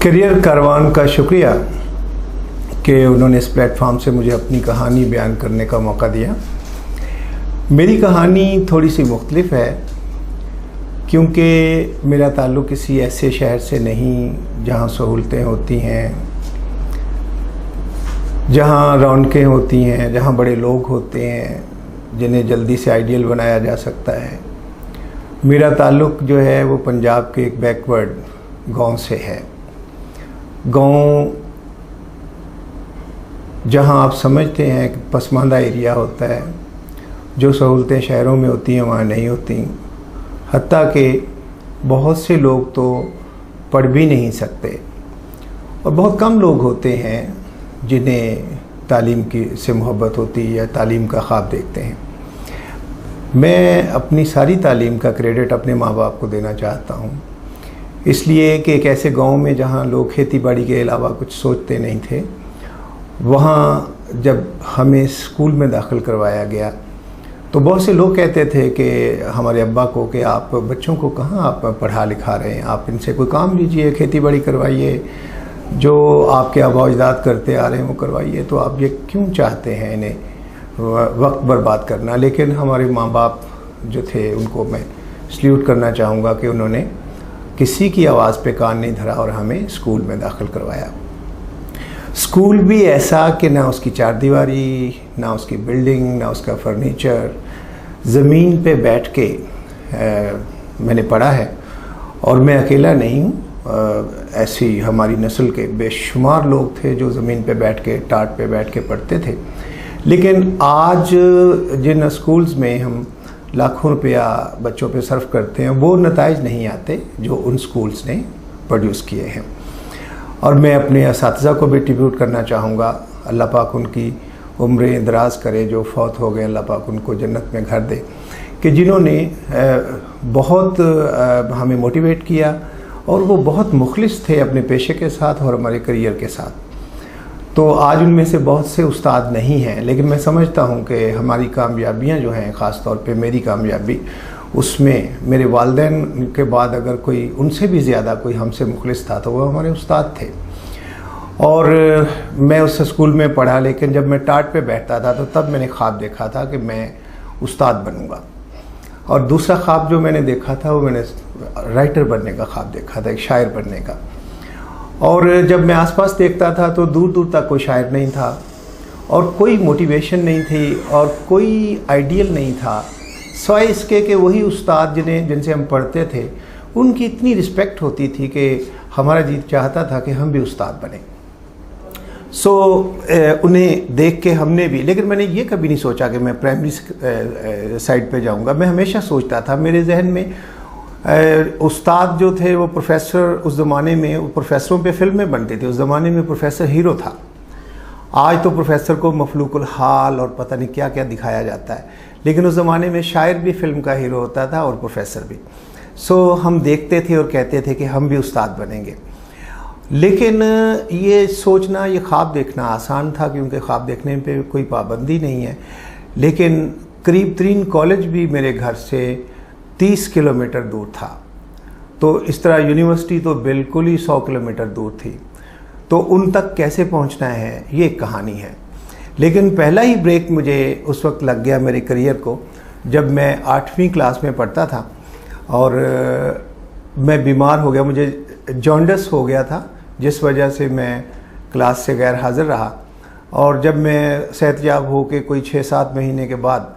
Career Karwan का शुक्रिया कि उन्होंने इस प्लेटफॉर्म से मुझे अपनी कहानी बयान करने का मौका दिया। मेरी कहानी थोड़ी सी मुख्तलिफ है क्योंकि मेरा ताल्लुक़ किसी ऐसे शहर से नहीं जहाँ सहूलतें होती हैं, जहाँ रौनकें होती हैं, जहाँ बड़े लोग होते हैं जिन्हें जल्दी से आइडियल बनाया जा सकता है। मेरा ताल्लुक़ जो है वो पंजाब के एक बैकवर्ड गांव से है। गांव जहां आप समझते हैं कि पसमानदा एरिया होता है, जो सहूलतें शहरों में होती हैं वहाँ नहीं होती। हत्ता कि बहुत से लोग तो पढ़ भी नहीं सकते और बहुत कम लोग होते हैं जिन्हें तालीम की से मोहब्बत होती है या तालीम का ख्वाब देखते हैं। मैं अपनी सारी तालीम का क्रेडिट अपने माँ बाप को देना चाहता हूँ, इसलिए कि एक ऐसे गांव में जहाँ लोग खेती बाड़ी के अलावा कुछ सोचते नहीं थे, वहाँ जब हमें स्कूल में दाखिल करवाया गया तो बहुत से लोग कहते थे कि हमारे अब्बा को कि आप बच्चों को कहाँ आप पढ़ा लिखा रहे हैं, आप इनसे कोई काम लीजिए, खेती बाड़ी करवाइए, जो आपके आबा अजदाद करते आ रहे हैं वो करवाइए, तो आप ये क्यों चाहते हैं इन्हें वक्त बर्बाद करना। लेकिन हमारे माँ बाप जो थे उनको मैं सल्यूट करना चाहूँगा कि उन्होंने किसी की आवाज़ पे कान नहीं धरा और हमें स्कूल में दाखिल करवाया। स्कूल भी ऐसा कि ना उसकी चार दीवारी, ना उसकी बिल्डिंग, ना उसका फर्नीचर, ज़मीन पे बैठ के मैंने पढ़ा है। और मैं अकेला नहीं हूँ, ऐसी हमारी नस्ल के बेशुमार लोग थे जो ज़मीन पे बैठ के, टाट पे बैठ के पढ़ते थे। लेकिन आज जिन स्कूल्स में हम लाखों रुपया बच्चों पे सर्व करते हैं वो नताइज नहीं आते जो उन स्कूल्स ने प्रोड्यूस किए हैं। और मैं अपने असातिज़ा को भी ट्रिब्यूट करना चाहूँगा। अल्लाह पाक उनकी उम्रें दराज करे, जो फौत हो गए अल्लाह पाक उनको जन्नत में घर दे, कि जिन्होंने बहुत हमें मोटिवेट किया और वो बहुत मुखलिस थे अपने पेशे के साथ और हमारे करियर के साथ। तो आज उनमें से बहुत से उस्ताद नहीं हैं, लेकिन मैं समझता हूँ कि हमारी कामयाबियाँ जो हैं, ख़ास तौर पे मेरी कामयाबी, उसमें मेरे वालिदैन के बाद अगर कोई उनसे भी ज़्यादा कोई हमसे मुखलिस था तो वो हमारे उस्ताद थे। और मैं उस स्कूल में पढ़ा, लेकिन जब मैं टाट पे बैठता था तो तब मैंने ख्वाब देखा था कि मैं उस्ताद बनूँगा। और दूसरा ख्वाब जो मैंने देखा था वो मैंने राइटर बनने का ख्वाब देखा था, एक शायर बनने का। और जब मैं आसपास देखता था तो दूर दूर तक कोई शायर नहीं था और कोई मोटिवेशन नहीं थी और कोई आइडियल नहीं था, सिवाय इसके कि वही उस्ताद जिनसे हम पढ़ते थे उनकी इतनी रिस्पेक्ट होती थी कि हमारा जी चाहता था कि हम भी उस्ताद बने। उन्हें देख के हमने भी, लेकिन मैंने ये कभी नहीं सोचा कि मैं प्राइमरी साइड पे जाऊंगा। मैं हमेशा सोचता था, मेरे जहन में उस्ताद जो थे वो प्रोफेसर, उस ज़माने में वो प्रोफेसरों पे फिल्में बनती थी, उस ज़माने में प्रोफेसर हीरो था। आज तो प्रोफेसर को मफलूकुल हाल और पता नहीं क्या क्या दिखाया जाता है, लेकिन उस ज़माने में शायर भी फिल्म का हीरो होता था और प्रोफेसर भी। हम देखते थे और कहते थे कि हम भी उस्ताद बनेंगे। लेकिन ये सोचना, ये ख्वाब देखना आसान था क्योंकि ख्वाब देखने पे कोई पाबंदी नहीं है। लेकिन करीब तरीन कॉलेज भी मेरे घर से 30 किलोमीटर दूर था, तो इस तरह यूनिवर्सिटी तो बिल्कुल ही 100 किलोमीटर दूर थी। तो उन तक कैसे पहुंचना है ये एक कहानी है। लेकिन पहला ही ब्रेक मुझे उस वक्त लग गया मेरे करियर को जब मैं 8वीं क्लास में पढ़ता था और मैं बीमार हो गया, मुझे जॉन्डिस हो गया था, जिस वजह से मैं क्लास से गैर हाजिर रहा। और जब मैं सेहतयाब हो के कोई 6-7 महीने के बाद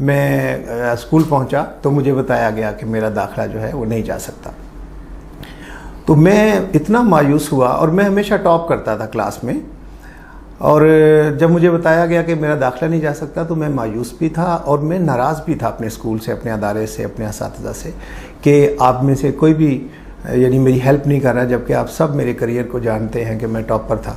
मैं स्कूल पहुंचा तो मुझे बताया गया कि मेरा दाखिला जो है वो नहीं जा सकता। तो मैं इतना मायूस हुआ, और मैं हमेशा टॉप करता था क्लास में, और जब मुझे बताया गया कि मेरा दाखिला नहीं जा सकता तो मैं मायूस भी था और मैं नाराज़ भी था अपने स्कूल से, अपने अदारे से, अपने असातिज़ा से कि आप में से कोई भी यानी मेरी हेल्प नहीं कर रहा, जबकि आप सब मेरे करियर को जानते हैं कि मैं टॉप पर था।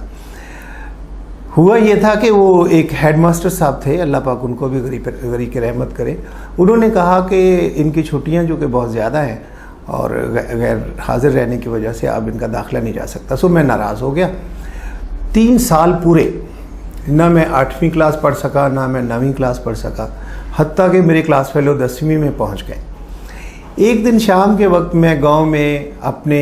हुआ ये था कि वो एक हेडमास्टर साहब थे, अल्लाह पाक उनको भी गरीब की रहमत करे। उन्होंने कहा कि इनकी छुट्टियां जो कि बहुत ज़्यादा हैं और गैर हाजिर रहने की वजह से अब इनका दाखिला नहीं जा सकता। मैं नाराज़ हो गया। 3 साल पूरे ना मैं 8वीं क्लास पढ़ सका, ना मैं 9वीं क्लास पढ़ सका, हत्ता कि मेरे क्लास फेलो 10वीं में पहुंच गए। एक दिन शाम के वक्त मैं गांव में अपने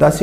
10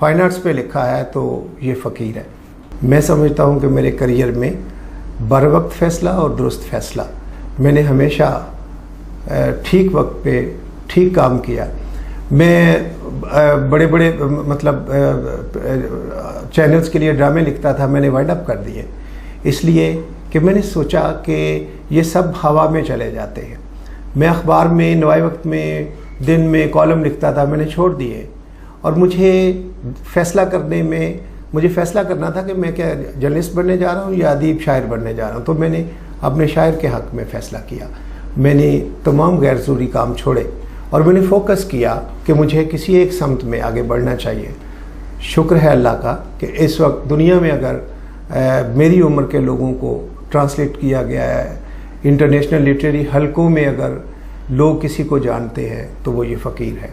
फाइन आर्ट्स पे लिखा है तो ये फ़कीर है। मैं समझता हूँ कि मेरे करियर में बर वक्त फ़ैसला और दुरुस्त फ़ैसला, मैंने हमेशा ठीक वक्त पे ठीक काम किया। मैं बड़े बड़े मतलब चैनल्स के लिए ड्रामे लिखता था, मैंने वाइंड अप कर दिए, इसलिए कि मैंने सोचा कि ये सब हवा में चले जाते हैं। मैं अखबार में नवाई वक्त में दिन में कॉलम लिखता था, मैंने छोड़ दिए। और मुझे फ़ैसला करने में मुझे फ़ैसला करना था कि मैं क्या जर्नलिस्ट बनने जा रहा हूँ या अदीब शायर बनने जा रहा हूँ। तो मैंने अपने शायर के हक़ में फ़ैसला किया। मैंने तमाम गैर ज़रूरी काम छोड़े और मैंने फोकस किया कि मुझे किसी एक समत में आगे बढ़ना चाहिए। शुक्र है अल्लाह का कि इस वक्त दुनिया में अगर मेरी उम्र के लोगों को ट्रांसलेट किया गया है, इंटरनेशनल लिटरेरी हलकों में अगर लोग किसी को जानते हैं तो वो ये फ़कीर है।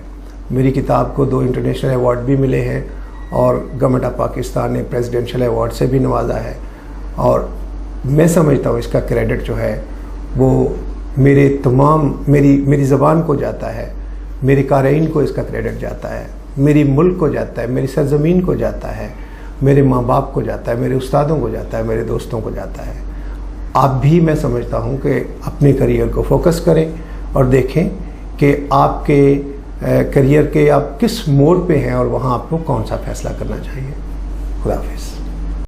मेरी किताब को 2 इंटरनेशनल अवार्ड भी मिले हैं और गवर्नमेंट ऑफ पाकिस्तान ने प्रेसिडेंशियल अवार्ड से भी नवाजा है। और मैं समझता हूँ इसका क्रेडिट जो है वो मेरी ज़बान को जाता है, मेरे क़ारीन को इसका क्रेडिट जाता है, मेरी मुल्क को जाता है, मेरी सरज़मीन को जाता है, मेरे माँ बाप को जाता है, मेरे उस्तादों को जाता है, मेरे दोस्तों को जाता है। आप भी मैं समझता हूँ कि अपने करियर को फोकस करें और देखें कि आपके करियर के आप किस मोड़ पे हैं और वहाँ आपको कौन सा फ़ैसला करना चाहिए। खुदा हाफ़िज़।